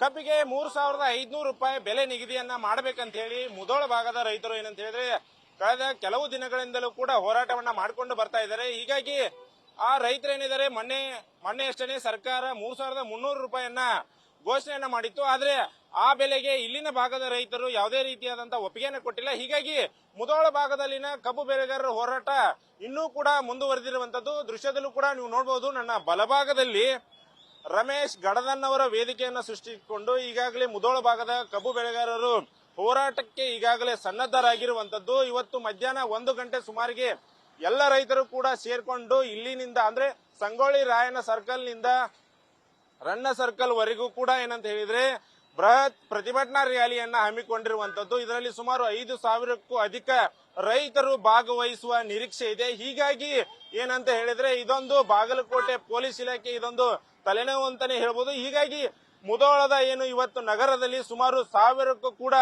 ಕಬ್ಬಿಗೆ 3,500 ರೂಪಾಯಿ ಬೆಲೆ ನಿಗದಿಯನ್ನ ಮಾಡಬೇಕಂತ ಹೇಳಿ ಮುಧೋಳ ಭಾಗದ ರೈತರು ಏನಂತ ಹೇಳಿದ್ರೆ ಕಳೆದ ಕೆಲವು ದಿನಗಳಿಂದಲೂ ಕೂಡ ಹೋರಾಟವನ್ನ ಮಾಡಿಕೊಂಡು ಬರ್ತಾ ಇದ್ದಾರೆ. ಹೀಗಾಗಿ ಆ ರೈತರೇನಿದ್ದಾರೆ ಮೊನ್ನೆ ಅಷ್ಟೇ ಸರ್ಕಾರ 3,300 ರೂಪಾಯಿಯನ್ನ ಘೋಷಣೆಯನ್ನ ಮಾಡಿತ್ತು. ಆದ್ರೆ ಆ ಬೆಲೆಗೆ ಇಲ್ಲಿನ ಭಾಗದ ರೈತರು ಯಾವುದೇ ರೀತಿಯಾದಂತಹ ಒಪ್ಪಿಗೆಯನ್ನು ಕೊಟ್ಟಿಲ್ಲ. ಹೀಗಾಗಿ ಮುಧೋಳ ಭಾಗದಲ್ಲಿನ ಕಬ್ಬು ಬೆಳೆಗಾರರ ಹೋರಾಟ ಇನ್ನೂ ಕೂಡ ಮುಂದುವರೆದಿರುವಂತದ್ದು ದೃಶ್ಯದಲ್ಲೂ ಕೂಡ ನೀವು ನೋಡಬಹುದು. ನನ್ನ ಬಲಭಾಗದಲ್ಲಿ ರಮೇಶ್ ಗಡದನ್ನವರ ವೇದಿಕೆಯನ್ನು ಸೃಷ್ಟಿಸಿಕೊಂಡು ಈಗಾಗಲೇ ಮುಧೋಳ ಭಾಗದ ಕಬ್ಬು ಬೆಳೆಗಾರರು ಹೋರಾಟಕ್ಕೆ ಈಗಾಗಲೇ ಸನ್ನದ್ಧರಾಗಿರುವಂತದ್ದು. ಇವತ್ತು ಮಧ್ಯಾಹ್ನ 1 ಗಂಟೆ ಸುಮಾರಿಗೆ ಎಲ್ಲ ರೈತರು ಕೂಡ ಸೇರ್ಕೊಂಡು ಇಲ್ಲಿನಿಂದ ಅಂದ್ರೆ ಸಂಗೊಳ್ಳಿ ರಾಯಣ್ಣ ಸರ್ಕಲ್ ನಿಂದ ರಣ್ಣ ಸರ್ಕಲ್ ವರೆಗೂ ಕೂಡ ಏನಂತ ಹೇಳಿದ್ರೆ ಬೃಹತ್ ಪ್ರತಿಭಟನಾ ರ್ಯಾಲಿಯನ್ನ ಹಮ್ಮಿಕೊಂಡಿರುವಂತದ್ದು. ಇದರಲ್ಲಿ ಸುಮಾರು 5,000ಕ್ಕೂ ಅಧಿಕ ರೈತರು ಭಾಗವಹಿಸುವ ನಿರೀಕ್ಷೆ ಇದೆ. ಹೀಗಾಗಿ ಏನಂತ ಹೇಳಿದ್ರೆ ಇದೊಂದು ಬಾಗಲಕೋಟೆ ಪೊಲೀಸ್ ಇಲಾಖೆ ಇದೊಂದು ತಲೆನೋವು ಅಂತಾನೆ ಹೇಳ್ಬೋದು. ಹೀಗಾಗಿ ಮುಧೋಳದ ಏನು ಇವತ್ತು ನಗರದಲ್ಲಿ ಸುಮಾರು 1,000ಕ್ಕೂ ಕೂಡ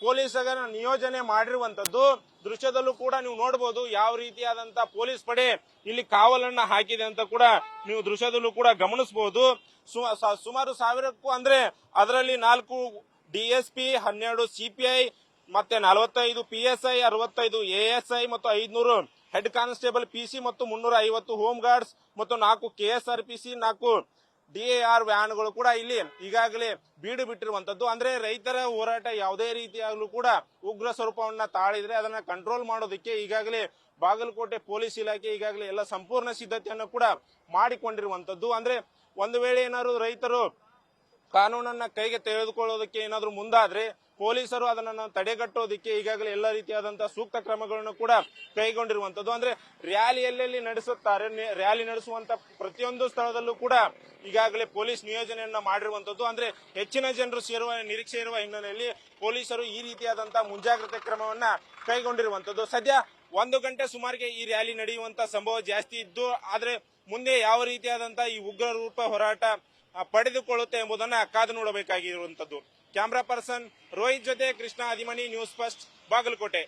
ಪೊಲೀಸರ ನಿಯೋಜನೆ ಮಾಡಿರುವಂತದ್ದು ದೃಶ್ಯದಲ್ಲೂ ಕೂಡ ನೀವು ನೋಡಬಹುದು. ಯಾವ ರೀತಿಯಾದಂತಹ ಪೊಲೀಸ್ ಪಡೆ ಇಲ್ಲಿ ಕಾವಲನ್ನ ಹಾಕಿದೆ ಅಂತ ಕೂಡ ನೀವು ದೃಶ್ಯದಲ್ಲೂ ಕೂಡ ಗಮನಿಸಬಹುದು. ಸುಮಾರು 1,000ಕ್ಕೂ ಅಂದ್ರೆ ಅದರಲ್ಲಿ 4 DSP, 12 CPI, ಮತ್ತೆ 45 PSI, 65 ASI ಮತ್ತು 500 ಹೆಡ್ ಕಾನ್ಸ್ಟೇಬಲ್ PC ಮತ್ತು 350 ಹೋಮ್ ಗಾರ್ಡ್ಸ್ ಮತ್ತು 4 KSRPC, 4 DAR ವ್ಯಾನ್ಗಳು ಕೂಡ ಇಲ್ಲಿ ಈಗಾಗಲೇ ಬೀಡು ಬಿಟ್ಟಿರುವಂತದ್ದು. ಅಂದ್ರೆ ರೈತರ ಹೋರಾಟ ಯಾವುದೇ ರೀತಿಯಾಗಲೂ ಕೂಡ ಉಗ್ರ ಸ್ವರೂಪವನ್ನ ತಾಳಿದ್ರೆ ಅದನ್ನ ಕಂಟ್ರೋಲ್ ಮಾಡೋದಕ್ಕೆ ಈಗಾಗಲೇ ಬಾಗಲಕೋಟೆ ಪೊಲೀಸ್ ಇಲಾಖೆ ಈಗಾಗಲೇ ಎಲ್ಲ ಸಂಪೂರ್ಣ ಸಿದ್ಧತೆಯನ್ನು ಕೂಡ ಮಾಡಿಕೊಂಡಿರುವಂತದ್ದು. ಅಂದ್ರೆ ಒಂದು ವೇಳೆ ಏನಾದ್ರು ರೈತರು ಕಾನೂನನ್ನ ಕೈಗೆ ತೆಗೆದುಕೊಳ್ಳೋದಕ್ಕೆ ಏನಾದ್ರು ಮುಂದಾದ್ರೆ ಪೊಲೀಸರು ಅದನ್ನ ತಡೆಗಟ್ಟೋದಕ್ಕೆ ಈಗಾಗಲೇ ಎಲ್ಲ ರೀತಿಯಾದಂತಹ ಸೂಕ್ತ ಕ್ರಮಗಳನ್ನು ಕೂಡ ಕೈಗೊಂಡಿರುವಂತದ್ದು. ಅಂದ್ರೆ ರ್ಯಾಲಿ ಎಲ್ಲೆಲ್ಲಿ ನಡೆಸುತ್ತಾರೆ, ರ್ಯಾಲಿ ನಡೆಸುವಂತ ಪ್ರತಿಯೊಂದು ಸ್ಥಳದಲ್ಲೂ ಕೂಡ ಈಗಾಗಲೇ ಪೊಲೀಸ್ ನಿಯೋಜನೆಯನ್ನ ಮಾಡಿರುವಂತದ್ದು. ಅಂದ್ರೆ ಹೆಚ್ಚಿನ ಜನರು ಸೇರುವ ನಿರೀಕ್ಷೆ ಇರುವ ಹಿನ್ನೆಲೆಯಲ್ಲಿ ಪೊಲೀಸರು ಈ ರೀತಿಯಾದಂತಹ ಮುಂಜಾಗ್ರತೆ ಕ್ರಮವನ್ನ ಕೈಗೊಂಡಿರುವಂತದ್ದು. ಸದ್ಯ 1 ಗಂಟೆ ಸುಮಾರಿಗೆ ಈ ರ್ಯಾಲಿ ನಡೆಯುವಂತ ಸಂಭವ ಜಾಸ್ತಿ ಇದ್ದು, ಆದ್ರೆ ಮುಂದೆ ಯಾವ ರೀತಿಯಾದಂತಹ ಈ ಉಗ್ರ ರೂಪ ಹೋರಾಟ ಪಡೆದುಕೊಳ್ಳುತ್ತೆ ಎಂಬುದನ್ನ ಕಾದು ನೋಡಬೇಕಾಗಿರುವಂತದ್ದು. ಕ್ಯಾಮರಾ ಪರ್ಸನ್ ರೋಹಿತ್ ಜೊತೆ ಕೃಷ್ಣ ಅದಿಮನಿ, ನ್ಯೂಸ್ ಫಸ್ಟ್, ಬಾಗಲಕೋಟೆ.